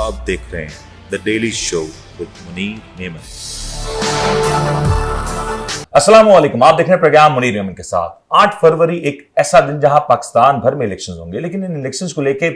आप देख रहे हैं the daily show with Munir Neyman. अस्सलाम वालेकुम, आप देख रहे हैं प्रोग्राम मुनीर नेमन के साथ। 8 फरवरी एक ऐसा दिन जहां पाकिस्तान भर में इलेक्शंस होंगे, लेकिन इन इलेक्शंस को लेके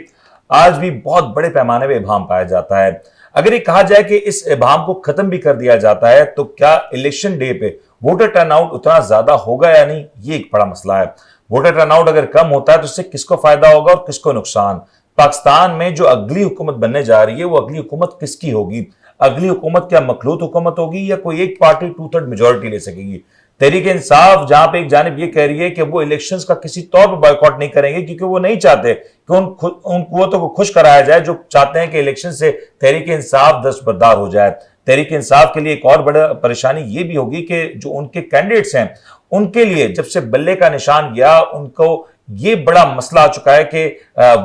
आज भी बहुत बड़े पैमाने पर इबाम पाया जाता है। अगर ये कहा जाए कि इस इबाम को खत्म भी कर दिया जाता है तो क्या इलेक्शन डे पे वोटर टर्नआउट उतना ज्यादा होगा या नहीं, ये एक बड़ा मसला है। वोटर टर्नआउट अगर कम होता है तो इससे किसको फायदा होगा और किसको नुकसान। पाकिस्तान में जो अगली हुकूमत बनने जा रही है वो अगली हुकूमत किसकी होगी। अगली हुकूमत क्या मखलूत हुकूमत होगी या कोई एक पार्टी 2/3 मेजोरिटी ले सकेगी। तहरीक इंसाफ जहां पे एक जानिब ये कह रही है कि वो इलेक्शंस का किसी तौर पर बॉयकॉट नहीं करेंगे क्योंकि वो नहीं चाहते कि उन कुव्वतों को खुश कराया जाए जो चाहते हैं कि इलेक्शन से तहरीक इंसाफ दस्तबरदार हो जाए। तहरीक इंसाफ के लिए एक और बड़ा परेशानी ये भी होगी कि जो उनके कैंडिडेट्स हैं उनके लिए जब से बल्ले का निशान गया उनको ये बड़ा मसला आ चुका है कि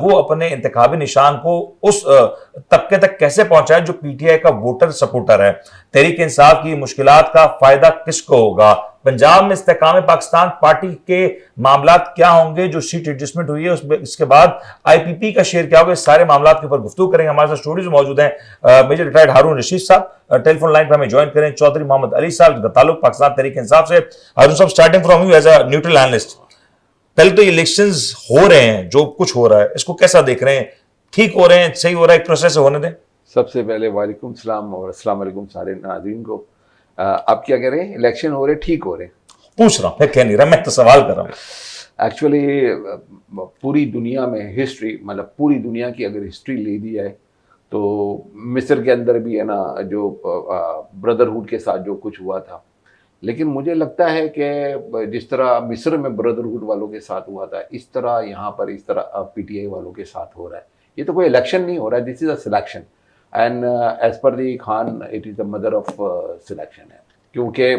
वो अपने इंतखाबी निशान को उस तबके तक कैसे पहुंचाए जो पीटीआई का वोटर सपोर्टर है। तहरीक इंसाफ की मुश्किलात का फायदा किसको होगा। पंजाब में इस्तेकाम पाकिस्तान पार्टी के मामला क्या होंगे, जो सीट एडजस्टमेंट हुई है इसके बाद आईपीपी का शेयर क्या होगा, इस सारे मामला के ऊपर गुफ्तगू करेंगे। हमारे साथ स्टूडियो में मौजूद हैं मेजर रिटायर्ड हारून रशीद साहब। टेलीफोन लाइन पर हमें ज्वाइन करें चौधरी मोहम्मद अली साहब जिनका ताल्लुक पाकिस्तान तहरीक इंसाफ से। हारून साहब, starting from you as a neutral analyst, पहले तो इलेक्शंस हो रहे हैं, जो कुछ हो रहा है इसको कैसा देख रहे हैं? ठीक हो रहे हैं, सही हो रहा है, एक प्रोसेस होने दें। सबसे पहले वालेकुम सलाम और अस्सलाम वालेकुम सारे नाज़रीन को। आप क्या कह रहे हैं? इलेक्शन हो रहे, ठीक हो रहे? पूछ रहा हूँ, मैं कह नहीं रहा, मैं तो सवाल कर रहा हूँ। एक्चुअली पूरी दुनिया में हिस्ट्री, मतलब पूरी दुनिया की अगर हिस्ट्री ले दी जाए तो मिस्र के अंदर भी है ना जो ब्रदरहुड के साथ जो कुछ हुआ था, लेकिन मुझे लगता है कि जिस तरह मिस्र में ब्रदरहुड वालों के साथ हुआ था इस तरह यहाँ पर इस तरह पीटीआई वालों के साथ हो रहा है। ये तो कोई इलेक्शन नहीं हो रहा है, this is a selection and as per the Khan it is the mother of selection है। क्योंकि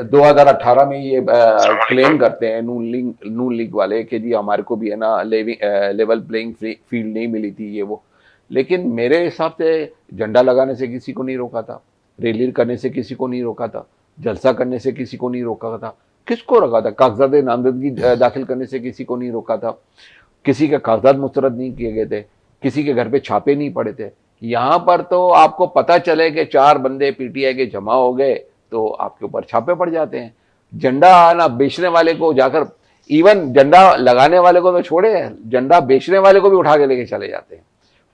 2018 में ये क्लेम करते हैं नून लीग वाले कि जी हमारे को भी है ना लेवल प्लेइंग फील्ड नहीं मिली थी ये वो, लेकिन मेरे हिसाब से झंडा लगाने से किसी को नहीं रोका था, रैली करने से किसी को नहीं रोका था, जलसा करने से किसी को नहीं रोका था। किसको रोका था? कागजात नामजदगी दाखिल करने से किसी को नहीं रोका था, किसी के कागजात मुस्तरद नहीं किए गए थे, किसी के घर पे छापे नहीं पड़े थे। यहाँ पर तो आपको पता चले कि 4 बंदे पीटीआई के जमा हो गए तो आपके ऊपर छापे पड़ जाते हैं। झंडा ना बेचने वाले को जाकर, इवन झंडा लगाने वाले को तो छोड़े, झंडा बेचने वाले को भी उठा के लेके चले जाते हैं,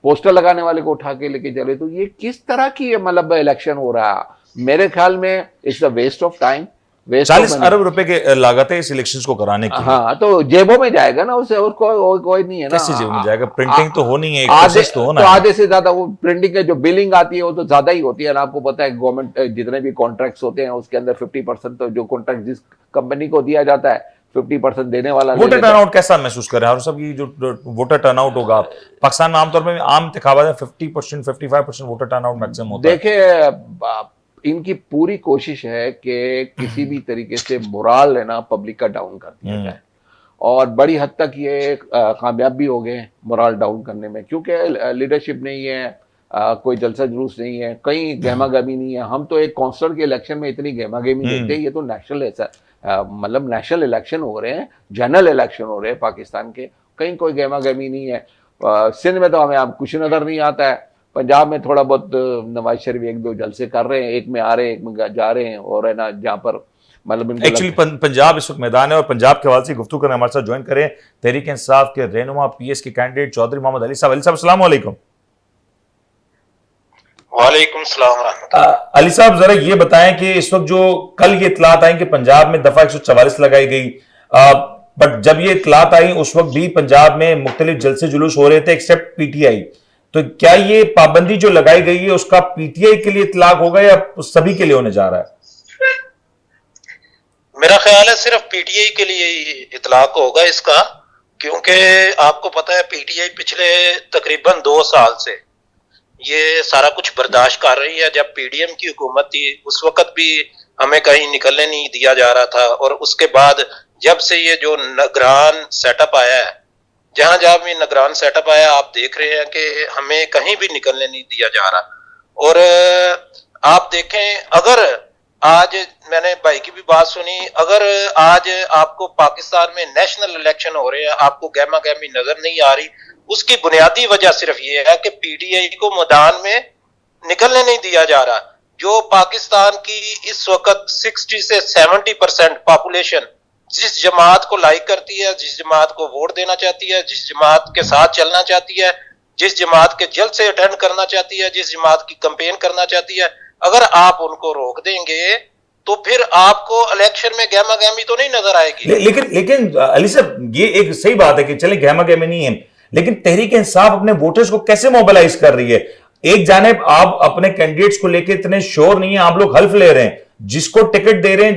पोस्टर लगाने वाले को उठा के लेके चले। तो ये किस तरह की मतलब इलेक्शन हो रहा है? मेरे ख्याल में it's a waste of time. 40 अरब रुपए के लागत है इस इलेक्शंस को कराने की। हाँ, तो जेबों में जाएगा ना, उससे और कोई नहीं है ना। कैसे जेबों में जाएगा? प्रिंटिंग तो होनी है, एक प्रोसेस तो होना है। तो आधे से ज्यादा वो प्रिंटिंग के जो बिलिंग आती है वो तो ज्यादा ही होती है ना। आपको पता है गवर्नमेंट जितने भी कॉन्ट्रैक्ट्स होते हैं उसके अंदर 50% तो जो कॉन्ट्रैक्ट जिस कंपनी को दिया जाता है 50% देने वाला। वोटर टर्नआउट कैसा महसूस कर रहे हैं सब? ये जो वोटर टर्नआउट होगा पाकिस्तान में आमतौर पर आम इंतखाबात में 50% 55% वोटर टर्नआउट मैक्सिमम होता है। देखिए, इनकी पूरी कोशिश है कि किसी भी तरीके से मोराल है ना पब्लिक का डाउन कर दिया जाए, और बड़ी हद तक ये कामयाब भी हो गए मोराल डाउन करने में, क्योंकि लीडरशिप नहीं है, कोई जलसा जुलूस नहीं है, कहीं गहमा गहमी नहीं है। हम तो एक कौंसलर के इलेक्शन में इतनी गहमा गहमी देखते हैं, ये तो नेशनल मतलब नेशनल इलेक्शन हो रहे हैं, जनरल इलेक्शन हो रहे हैं पाकिस्तान के, कहीं कोई गहमा गहमी नहीं है। सिंध में तो हमें अब कुछ नजर नहीं आता है, पंजाब में थोड़ा बहुत नवाज शरीफ 1-2 जलसे कर रहे हैं, एक में आ रहे हैं एक में जा रहे हैं, और है ना जहाँ पर मतलब एक्चुअली पंजाब इस वक्त मैदान है। और पंजाब के हवाले से गुफ्तगू करने हमारे साथ ज्वाइन करें तहरीक इंसाफ के रहनुमा पीएस के कैंडिडेट चौधरी मोहम्मद अली साहब। अली साहब अस्सलाम वालेकुम। वालेकुम सलाम। अली साहब जरा ये बताएं कि इस वक्त जो कल ये इतलात आई कि पंजाब में दफा 144 लगाई गई, बट जब ये इतलात आई उस वक्त भी पंजाब में मुख्तलिफ जलसे जुलूस हो रहे थे एक्सेप्ट पीटीआई, तो क्या ये पाबंदी जो लगाई गई है उसका पीटीआई के लिए इतलाक होगा या सभी के लिए होने जा रहा है? मेरा ख्याल है सिर्फ पीटीआई के लिए इतलाक होगा इसका, क्योंकि आपको पता है पीटीआई पिछले तकरीबन 2 साल से ये सारा कुछ बर्दाश्त कर रही है। जब पीडीएम की हुकूमत थी उस वक्त भी हमें कहीं निकलने नहीं दिया जा रहा था, और उसके बाद जब से ये जो निगरान सेटअप आया है, जहां जहां भी निगरान सेटअप आया, आप देख रहे हैं कि हमें कहीं भी निकलने नहीं दिया जा रहा। और आप देखें, अगर आज मैंने भाई की भी बात सुनी, अगर आज आपको पाकिस्तान में नेशनल इलेक्शन हो रहे हैं, आपको गहमा गहमी नजर नहीं आ रही, उसकी बुनियादी वजह सिर्फ ये है कि पीटीआई को मैदान में निकलने नहीं दिया जा रहा। जो पाकिस्तान की इस वक्त 60 से 70% पॉपुलेशन जिस जमात को लाइक करती है, जिस जमात को वोट देना चाहती है, जिस जमात के साथ चलना चाहती है, जिस जमात के जल्द से अटेंड करना चाहती है, जिस जमात की कैंपेन करना चाहती है, अगर आप उनको रोक देंगे तो फिर आपको इलेक्शन में गहमा गहमी तो नहीं नजर आएगी। लेकिन अली साहब, ये एक सही बात है कि चले गहमा गहमी नहीं है, लेकिन तहरीक इंसाफ अपने वोटर्स को कैसे मोबिलाइज कर रही है? एक जानिब आप अपने कैंडिडेट्स को लेकर इतने श्योर नहीं है, आप लोग हल्फ ले रहे हैं, जिसको टिकट दे रहे हैं,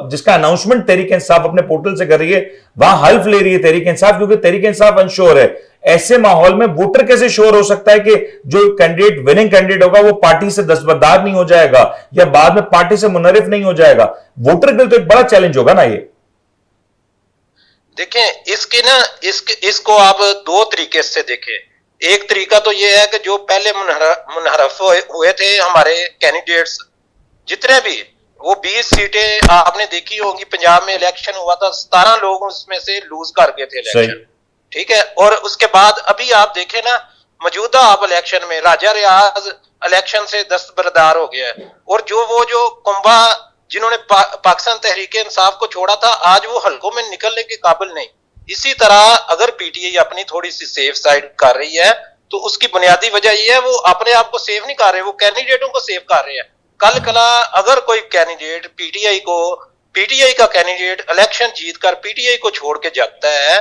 जिसका अनाउंसमेंट तहरीक इंसाफ अपने पोर्टल से कर रही है, वहां हल्फ ले रही है तहरीक इंसाफ, क्योंकि तहरीक इंसाफ अनश्योर है। ऐसे माहौल में वोटर कैसे श्योर हो सकता है कि जो कैंडिडेट विनिंग कैंडिडेट होगा वो पार्टी से दस्तबरदार नहीं हो जाएगा या बाद में पार्टी से मुनरिफ नहीं हो जाएगा? वोटर के लिए तो एक बड़ा चैलेंज होगा ना ये। देखें, इसको आप दो तरीके से देखें। एक तरीका तो ये है कि जो पहले मुनहरफ हुए थे हमारे कैंडिडेट्स जितने भी, वो 20 सीटें आपने देखी होंगी, पंजाब में इलेक्शन हुआ था, 17 लोग उसमें से लूज कर गए थे इलेक्शन, ठीक है। और उसके बाद अभी आप देखें ना, मौजूदा आप इलेक्शन में राजा रियाज इलेक्शन से दस्तबरदार हो गया है, और जो कुंभा जिन्होंने पाकिस्तान तहरीक इंसाफ को छोड़ा था, आज वो हल्कों में निकलने के काबिल नहीं। इसी तरह अगर पीटीआई अपनी थोड़ी सी सेफ साइड कर रही है तो उसकी बुनियादी वजह यह है, वो अपने आप को सेफ नहीं कर रहे, वो कैंडिडेटों को सेफ कर रहे हैं। कल कला अगर कोई कैंडिडेट पीटीआई का कैंडिडेट इलेक्शन जीतकर पीटीआई को छोड़ के जाता है,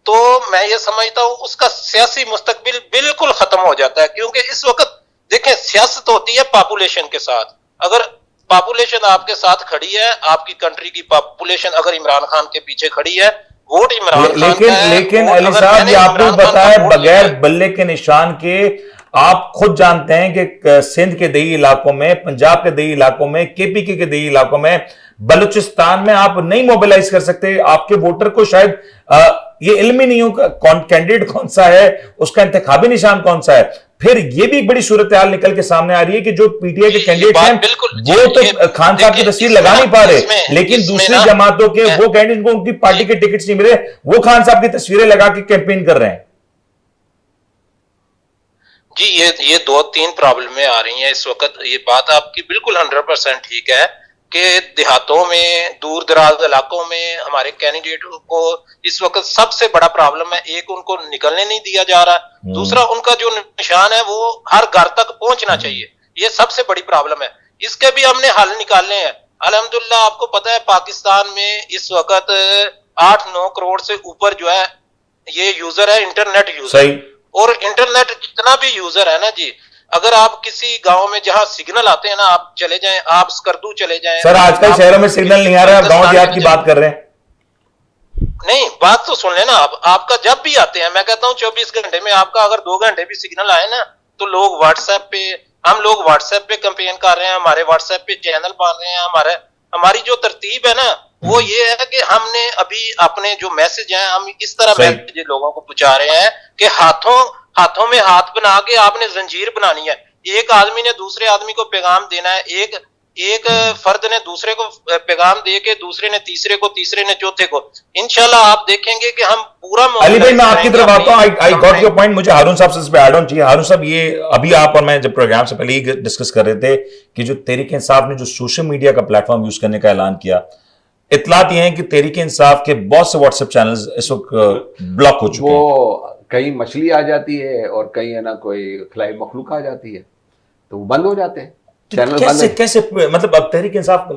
तो मैं ये समझता हूं उसका सियासी मुस्तकबिल बिल्कुल खत्म हो जाता है। क्योंकि इस वक्त देखें, सियासत होती है पॉपुलेशन के साथ। अगर पॉपुलेशन आपके साथ खड़ी है, आपकी कंट्री की पॉपुलेशन अगर इमरान खान के पीछे खड़ी है, वोट इमरान खान का है। लेकिन अली साहब, ये आपने बताया बगैर बल्ले के निशान के, आप खुद जानते हैं कि सिंध के दही इलाकों में, पंजाब के दही इलाकों में, केपीके के दही इलाकों में, बलूचिस्तान में आप नहीं मोबिलाइज कर सकते। आपके वोटर को शायद ये इल्म ही नहीं हो कैंडिडेट कौन सा है, उसका इंतखाबी निशान कौन सा है। फिर ये भी एक बड़ी सूरत हाल निकल के सामने आ रही है कि जो पीटीआई के कैंडिडेट हैं वो तो खान साहब की तस्वीर लगा नहीं पा रहे, लेकिन दूसरी जमातों के वो कैंडिडेट को उनकी पार्टी के टिकट नहीं मिले, वो खान साहब की तस्वीरें लगा के कैंपेन कर रहे हैं। जी, ये 2-3 प्रॉब्लमें आ रही हैं इस वक्त। ये बात आपकी बिल्कुल 100% ठीक है कि देहातों में, दूर दराज इलाकों में हमारे कैंडिडेटों को इस वक्त सबसे बड़ा प्रॉब्लम है, एक उनको निकलने नहीं दिया जा रहा, दूसरा उनका जो निशान है वो हर घर तक पहुंचना चाहिए। ये सबसे बड़ी प्रॉब्लम है। इसके भी हमने हल निकालने हैं। अल्हम्दुलिल्लाह, आपको पता है पाकिस्तान में इस वक्त 8-9 करोड़ से ऊपर जो है ये यूजर है, इंटरनेट यूजर। और इंटरनेट जितना भी यूजर है ना जी, अगर आप किसी गांव में जहां सिग्नल आते हैं ना, आप चले जाएं, आप स्कर्दू चले जाएं। सर, आजकल शहरों में सिग्नल नहीं आ रहा, गांव देहात की बात कर रहे हैं। नहीं, बात तो सुन लेना आप। आपका जब भी आते हैं, मैं कहता हूं 24 घंटे में आपका अगर 2 घंटे भी सिग्नल आए ना, तो लोग व्हाट्सएप पे, हम लोग व्हाट्सएप पे कैंपेन कर रहे हैं, हमारे व्हाट्सएप पे चैनल बन रहे हैं। हमारी जो तरतीब है ना, वो ये है कि हमने अभी अपने जो मैसेज हैं, हम इस तरह मैसेज लोगों को पहुंचा रहे हैं कि हाथों में हाथ बना के आपने जंजीर बनानी है। एक आदमी ने दूसरे आदमी को पैगाम देना है, एक फर्द ने दूसरे को पैगाम दे के, दूसरे ने तीसरे को, तीसरे ने चौथे को। इंशाल्लाह आप देखेंगे कि हम पूरा। अली भाई, मैं आपकी तरफ आता हूं। I got your point. मुझे हारून साहब से इस पे ऐड ऑन चाहिए। हारून साहब, ये अभी आप और मैं जब प्रोग्राम से पहले ही डिस्कस कर रहे थे कि जो तहरीक इंसाफ ने जो सोशल मीडिया का प्लेटफॉर्म यूज करने का ऐलान किया, इतलात ये है कि तहरीक इंसाफ के बहुत से व्हाट्सएप चैनल्स इस वक्त ब्लॉक हो चुके हैं। कहीं मछली आ जाती है और कहीं है ना कोई खिलाई मखलूक आ जाती है, तो वो बंद हो जाते हैं चैनल। कैसे मतलब अब तहरीक इंसाफ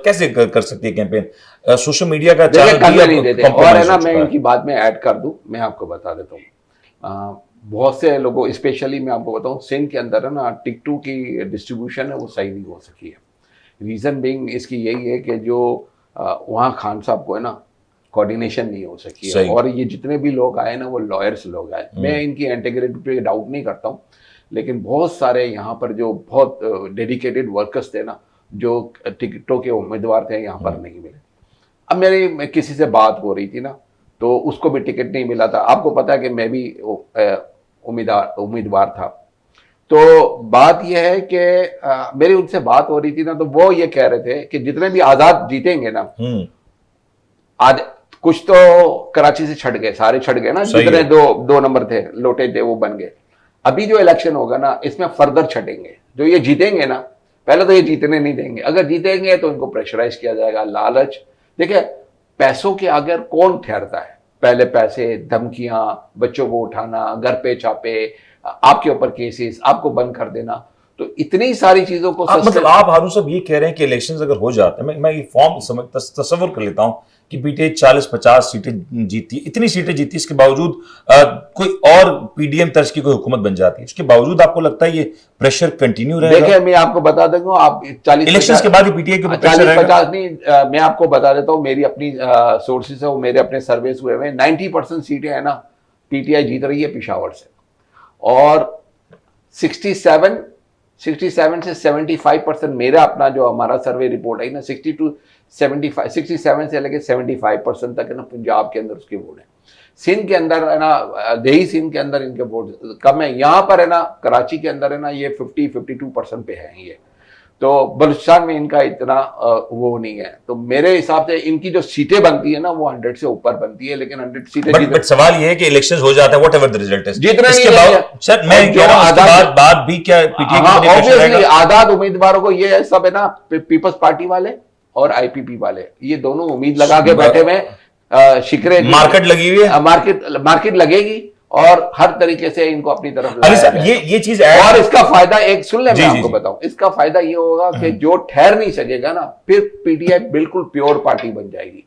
कैसे कर सकती है कैंपेन? सोशल मीडिया का चैनल नहीं देते। और है ना, मैं इनकी बात में ऐड कर दूं, मैं आपको बता देता हूँ, बहुत से लोगों, स्पेशली मैं आपको बताऊं, सिंध के अंदर है ना टिकटों की डिस्ट्रीब्यूशन है वो सही नहीं हो सकी है। रीजन बीइंग इसकी यही है कि जो वहाँ खान साहब को है ना कोऑर्डिनेशन नहीं हो सकी है। और ये जितने भी लोग आए ना, वो लॉयर्स लोग आए। मैं इनकी इंटीग्रिटी पे डाउट नहीं करता हूँ, लेकिन बहुत सारे यहाँ पर जो बहुत डेडिकेटेड वर्कर्स थे ना, जो टिकटों के उम्मीदवार थे, यहाँ पर नहीं मिले। अब मेरी किसी से बात हो रही थी ना, तो उसको भी टिकट नहीं मिला था। आपको पता है कि मैं भी उम्मीदवार था। तो बात यह है कि मेरी उनसे बात हो रही थी ना, तो वो ये कह रहे थे कि जितने भी आजाद जीतेंगे ना, आज कुछ तो कराची से छट गए, सारे छट गए ना, जितने दो नंबर थे लोटे थे वो बन गए। अभी जो इलेक्शन होगा ना, इसमें फर्दर छटेंगे। जो ये जीतेंगे ना, पहले तो ये जीतने नहीं देंगे, अगर जीतेंगे तो इनको प्रेशराइज किया जाएगा, लालच। देखिए, पैसों के आगे कौन ठहरता है? पहले पैसे, धमकियां, बच्चों को उठाना, घर पे छापे, आपके ऊपर केसेस, आपको बंद कर देना, तो इतनी सारी चीजों को मतलब आप हारून साहब ये कह रहे हैं कि इलेक्शंस अगर हो जाते हैं, मैं ये फॉर्म तस्वर कर लेता हूं कि पीटीआई 40-50 सीटें जीती, इतनी सीटें जीती, इसके बावजूद कोई और पीडीएम तर्ज की कोई हुकूमत बन जाती है, इसके बावजूद आपको लगता है ये प्रेशर कंटिन्यू रहेगा? देखिए, मैं आपको बता दूंगा, आप 40 इलेक्शंस के बाद ही पीटीआई के ऊपर प्रेशर रहेगा? 40-50 नहीं, मैं आपको बता देता हूं, मेरी अपनी सोर्सेज है, मेरे अपने सर्वेस हुए हैं, 90% सीटें है ना पीटीआई जीत रही है पेशावर से, और 67 से 75% मेरा अपना जो हमारा सर्वे रिपोर्ट है ना, 67 से लेके 75% तक है ना पंजाब के अंदर उसके वोट है। सिंध के अंदर है ना, देही सिंध के अंदर इनके वोट कम है। यहाँ पर है ना, कराची के अंदर है ना, ये 50-52% पे है ये। तो बलूचिस्तान में इनका इतना वो नहीं है। तो मेरे हिसाब से इनकी जो सीटें बनती है ना, वो 100 से ऊपर बनती है, लेकिन 100 सीटें बट सवाल ये है कि इलेक्शंस हो जाता है, व्हाटएवर द रिजल्ट इज, जितना इसके बाद सर मैं कह रहा हूं बाद भी क्या पीटीआई आजाद उम्मीदवारों को ये सब है ना, पीपल्स पार्टी वाले और आईपीपी वाले, ये दोनों उम्मीद लगा के बैठे हुए, शिकरे मार्केट लगी हुई है, मार्केट लगेगी और हर तरीके से इनको अपनी तरफ अली साहब ये चीज और इसका फायदा एक सुन ले, मैं आपको बताऊं, इसका फायदा ये होगा कि जो ठहर नहीं सकेगा ना, फिर पीटीआई बिल्कुल प्योर पार्टी बन जाएगी।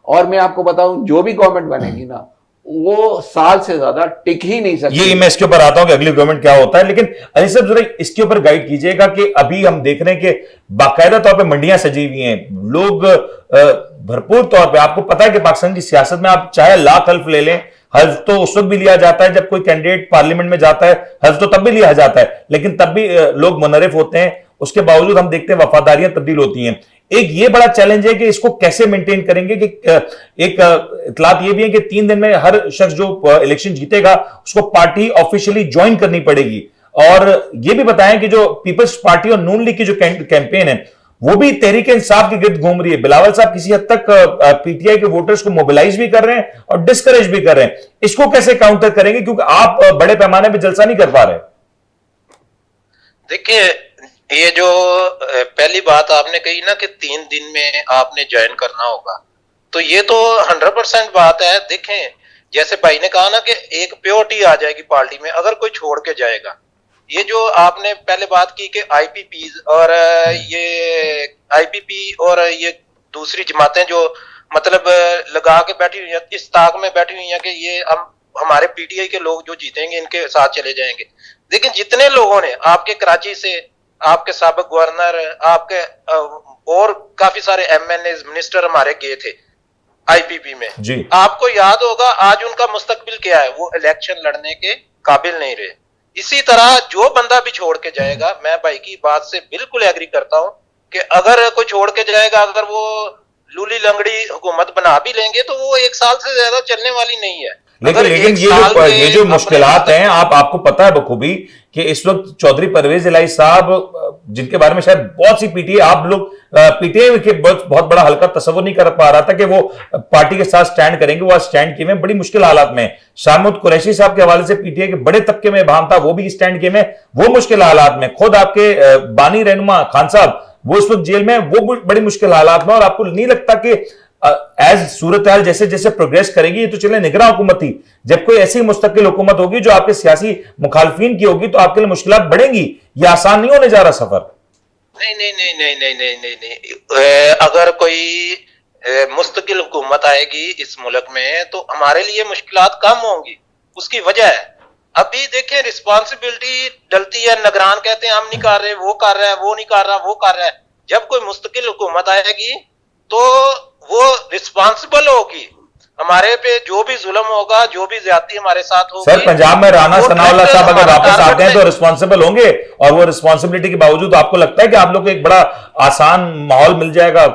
और मैं आपको बताऊं, जो भी गवर्नमेंट बनेगी ना, वो साल से ज्यादा टिक ही नहीं सकती। ये मैं इसके ऊपर आता हूं कि अगली गवर्नमेंट क्या होता है, लेकिन अली साहब जरा इसके ऊपर गाइड कीजिएगा कि अभी हम देख रहे हैं कि बाकायदा तौर पे मंडियां सजी हुई हैं, लोग भरपूर तौर पे, आपको पता है कि पाकिस्तान की सियासत में आप चाहे लाख हल्फ ले लें, हल्फ तो उस वक्त भी लिया जाता है जब कोई कैंडिडेट पार्लियामेंट में जाता है, हल्फ तो तब भी लिया जाता है, लेकिन तब भी लोग मुनरिफ होते हैं, उसके बावजूद हम देखते हैं वफादारियां तब्दील होती हैं। एक ये बड़ा चैलेंज है कि इसको कैसे मेंटेन करेंगे कि एक इतलात ये भी है कि 3 दिन में हर शख्स जो इलेक्शन जीतेगा उसको पार्टी ऑफिशियली ज्वाइन करनी पड़ेगी, और ये भी बताएं कि जो पीपल्स पार्टी और नून लीग की जो कैंपेन है वो भी तहरीक इंसाफ के गिर्द घूम रही है। बिलावल साहब किसी हद तक पीटीआई के वोटर्स को मोबिलाइज भी कर रहे हैं और डिस्करेज भी कर रहे हैं, इसको कैसे काउंटर करेंगे, क्योंकि आप बड़े पैमाने पे जलसा नहीं कर पा रहे? देखिए, ये जो पहली बात आपने कही ना कि 3 दिन में आपने ज्वाइन करना होगा, तो ये तो 100% बात है। देखें, जैसे भाई ने कहा ना कि एक प्योरिटी आ जाएगी पार्टी में अगर कोई छोड़ के जाएगा। ये जो आपने पहले बात की कि आईपीपी और ये आईपीपी और ये दूसरी जमातें जो मतलब लगा के बैठी हुई है, इस ताक में बैठी हुई है कि ये हम हमारे पीटीआई के लोग जो जीतेंगे इनके साथ चले जाएंगे। लेकिन जितने लोगों ने आपके कराची से, आपके साबिक गवर्नर, आपके और काफी सारे एमएनए मिनिस्टर हमारे गए थे आईपीपी में जी। आपको याद होगा आज उनका मुस्तकबिल क्या है, वो इलेक्शन लड़ने के काबिल नहीं रहे। इसी तरह जो बंदा भी छोड़ के जाएगा, मैं भाई की बात से बिल्कुल एग्री करता हूं कि अगर कोई छोड़ के जाएगा, अगर वो लूली लंगड़ी हुकूमत बना भी लेंगे तो वो 1 साल से ज्यादा चलने वाली नहीं है। लेकिन ये जो मुश्किलात हैं, आपको पता है बखूबी कि इस वक्त चौधरी परवेज इलाही साहब, जिनके बारे में शायद बहुत सी पीटीआई, आप लोग पीटीआई के बहुत बड़ा हल्का तस्वर नहीं कर पा रहा था कि वो पार्टी के साथ स्टैंड करेंगे, वो स्टैंड किए में बड़ी मुश्किल हालात में। शाहमूद कुरैशी साहब के हवाले से पीटीआई के बड़े तबके में भाम था, वो भी स्टैंड किए में वो मुश्किल हालात में। खुद आपके बानी रहनुमा खान साहब वो इस वक्त जेल में, वो बड़ी मुश्किल हालात में। और आपको नहीं लगता कि एज सूरत हाल जैसे जैसे प्रोग्रेस करेगी, ये तो चले निगरान हुकूमत थी, जब कोई ऐसी मुस्तकिल हुकूमत होगी जो आपके सियासी मुखालफिन की होगी तो आपके लिए मुश्किलात बढ़ेंगी। ये आसान नहीं होने जा रहा सफर। नहीं नहीं नहीं नहीं नहीं नहीं नहीं नहीं, अगर कोई मुस्तकिल हुकूमत आएगी इस मुल्क में तो हमारे लिए मुश्किलात कम होंगी। उसकी वजह है, अभी देखें रिस्पॉन्सिबिलिटी डलती है, निगरान कहते हैं हम नहीं कर रहे, वो कर रहा है, वो नहीं कर रहा, वो कर रहा है। जब कोई मुस्तकिल हुकूमत आएगी तो वो रिस्पॉन्सिबल होगी, हमारे पे जो भी जुल्म होगा, जो भी ज्यादती हमारे साथ होगी। सर, पंजाब में राना सनाउल्लाह साहब अगर वापस आते हैं तो रिस्पॉन्सिबल होंगे, और वो रिस्पॉन्सिबिलिटी के बावजूद आपको लगता है कि आप लोग को एक बड़ा आसान माहौल मिल जाएगा?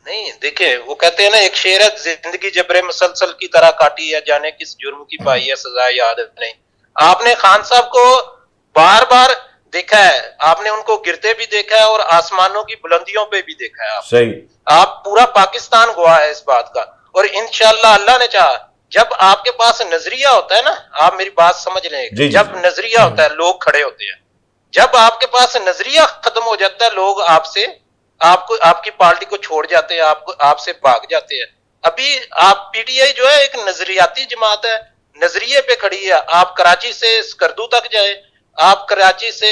नहीं, देखिए वो कहते हैं ना, एक शेर है, जिंदगी जबरे मुसलसल की तरह काटी है, जाने किस जुर्म की पाई है सजा याद नहीं। आपने खान साहब को बार बार देखा है, आपने उनको गिरते भी देखा है और आसमानों की बुलंदियों पे भी देखा है। सही। आप पूरा पाकिस्तान गवाह है इस बात का। और इंशाल्लाह अल्लाह ने चाहा, जब आपके पास नजरिया होता है ना, आप मेरी बात समझ लें, जब नजरिया होता है लोग खड़े होते हैं। जब आपके पास नजरिया खत्म हो जाता है, लोग आपसे आपको आपकी पार्टी को छोड़ जाते हैं, आपको आपसे भाग जाते हैं। अभी आप पीटीआई जो है एक नजरियाती जमात है, नजरिए पे खड़ी है। आप कराची से स्कर्दू तक जाए, आप कराची से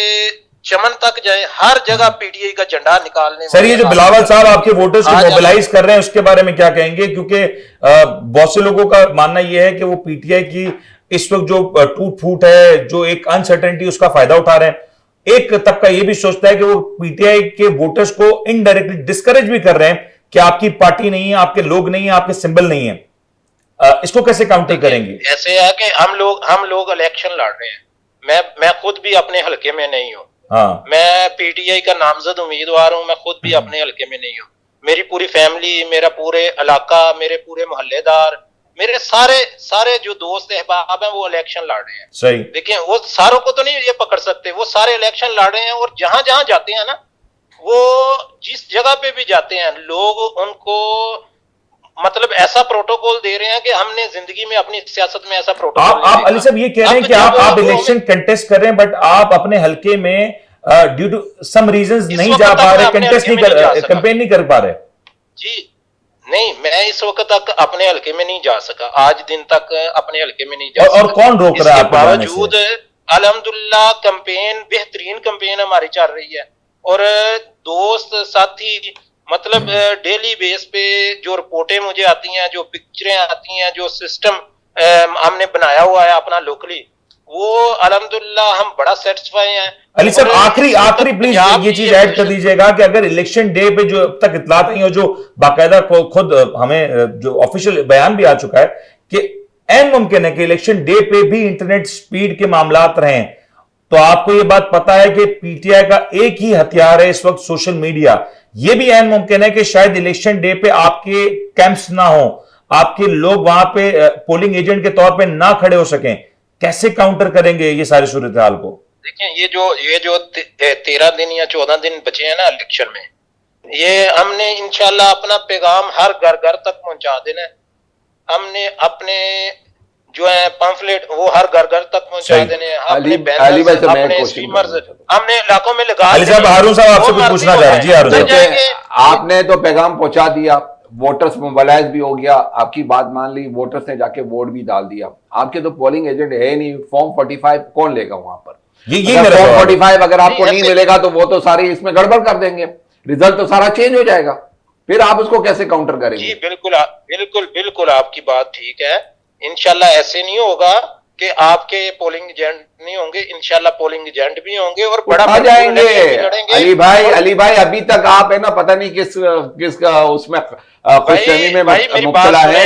चमन तक जाए, हर जगह पीटीआई का झंडा निकालने। सर, ये जो बिलावल साहब आपके वोटर्स को मोबिलाइज कर रहे हैं, उसके बारे में क्या कहेंगे? क्योंकि बहुत से लोगों का मानना यह है कि वो पीटीआई की इस वक्त जो टूट फूट है, जो एक अनसर्टेनिटी, उसका फायदा उठा रहे हैं। एक तबका ये भी सोचता है कि वो पीटीआई के वोटर्स को इनडायरेक्टली डिस्करेज भी कर रहे हैं कि आपकी पार्टी नहीं है, आपके लोग नहीं है, आपके सिंबल नहीं है। इसको कैसे काउंटर करेंगे? ऐसे है कि हम लोग इलेक्शन लड़ रहे हैं। मैं खुद भी अपने हलके में नहीं हूँ। हाँ। मैं पीटीआई का नामजद उम्मीदवार हूँ। मैं खुद भी अपने हलके में नहीं हूँ। मेरी पूरी फैमिली, मेरा पूरे इलाका, मेरे पूरे मोहल्लेदार, मेरे सारे जो दोस्त अहबाब हैं वो इलेक्शन लड़ रहे हैं। सही। देखिए, वो सारों को तो नहीं ये पकड़ सकते, वो सारे इलेक्शन लड़ रहे हैं। और जहां जहां जाते हैं ना, वो जिस जगह पे भी जाते हैं, लोग उनको मतलब ऐसा प्रोटोकॉल दे रहे हैं कि हमने जिंदगी में अपनी सियासत में ऐसा प्रोटोकॉल आप अली साहब ये कह रहे हैं कि आप इलेक्शन कंटेस्ट कर रहे हैं, बट आप अपने हल्के में ड्यू टू सम रीजंस नहीं जा पा रहे, कंटेस्ट नहीं कर, कैंपेन नहीं कर पा रहे। जी नहीं, मैं इस वक्त तक अपने हल्के में नहीं जा सका, आज दिन तक अपने हल्के में नहीं जा सका। और कौन रोक रहा है आपको जाने से? बावजूद अल्हम्दुलिल्लाह कैंपेन, बेहतरीन कैंपेन हमारी चल रही है। और दोस्त साथी, मतलब डेली बेस पे जो रिपोर्टें मुझे आती हैं, जो पिक्चरें आती हैं, जो सिस्टम हमने बनाया हुआ है अपना लोकली, वो अल्हम्दुलिल्लाह हम बड़ा सेटिस्फाई हैं। अली साहब, आखिरी प्लीज ये चीज ऐड कर दीजिएगा कि अगर इलेक्शन डे पे जो अब तक इतलात आई हो, जो बाकायदा खुद हमें जो ऑफिशियल बयान भी आ चुका है कि ऐन मुमकिन है कि इलेक्शन डे पे भी इंटरनेट स्पीड के मामलात रहें, तो आपको ये बात पता है कि पीटीआई का एक ही हथियार है इस वक्त, सोशल मीडिया। यह भी ऐन मुमकिन है कि शायद इलेक्शन डे पे आपके कैंप्स ना हो, आपके लोग वहां पे पोलिंग एजेंट के तौर पे ना खड़े हो सकें। कैसे काउंटर करेंगे ये सारी सूरत हाल को? देखिए, ये जो 13 दिन या 14 दिन बचे हैं ना इलेक्शन में, ये हमने इंशाल्लाह अपना पैगाम हर घर घर तक पहुंचा देना है। हमने अपने जो है पंफलेट वो हर घर घर तक पहुंचा देने हैं। अपने बैनर्स, अपने स्टीमर्स हमने इलाकों में लगा। अली साहब, हारून साहब आपसे कुछ पूछना चाह रहे हैं। जी हारून साहब, आपने तो पैगाम पहुंचा दिया, वोटर्स मोबिलाइज भी हो गया, आपकी बात मान ली, वोटर्स ने जाके वोट भी डाल दिया। आपके तो पोलिंग एजेंट है नहीं, फॉर्म 45 कौन लेगा वहां पर? फॉर्म 45 अगर आपको नहीं मिलेगा तो वो तो सारी इसमें गड़बड़ कर देंगे, रिजल्ट तो सारा चेंज हो जाएगा। फिर आप उसको कैसे काउंटर करेंगे? जी बिल्कुल आपकी बात ठीक है। इंशाल्लाह ऐसे नहीं होगा कि आपके पोलिंग एजेंट नहीं होंगे, इंशाल्लाह पोलिंग एजेंट भी होंगे और बड़ा आ जाएंगे। अली भाई अभी तक आप है ना, पता नहीं किसका उसमें खुशफहमी में मुब्तला है।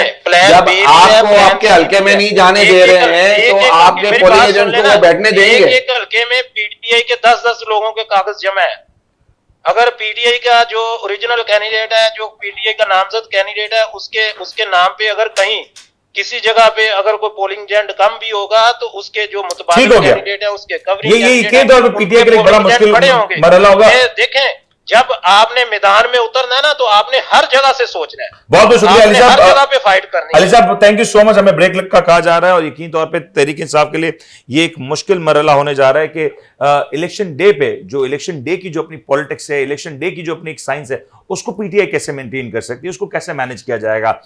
जब आपको आपके हल्के में नहीं जाने दे रहे हैं तो आपके पोलिंग एजेंट को वो बैठने देंगे? एक हल्के में पीटीआई के 10-10 लोगों के कागज जमा है। अगर पीटीआई का जो ओरिजिनल कैंडिडेट है, जो पीटीआई का नामजद कैंडिडेट है, उसके नाम पे अगर कहीं किसी जगह पे अगर कोई पोलिंग एजेंट कम भी होगा तो उसके जो मुतबादिल कैंडिडेट है, उसके कवरिंग पीटीआई के लिए बड़ा मुश्किल मरहला होगा। देखें, जब आपने मैदान में उतरना है ना, तो आपने हर जगह से सोचना है। बहुत बहुत शुक्रिया अली साहब, हर जगह पे फाइट करनी है। अली साहब थैंक यू सो मच। हमें ब्रेक का कहा जा रहा है और यकीन तौर पे तहरीक इंसाफ के लिए ये एक मुश्किल मरहला होने जा रहा है कि इलेक्शन डे पे जो इलेक्शन डे की जो अपनी पॉलिटिक्स है, इलेक्शन डे की जो अपनी एक साइंस है, उसको पीटीआई कैसे मेंटेन कर सकती है, उसको कैसे मैनेज किया जाएगा।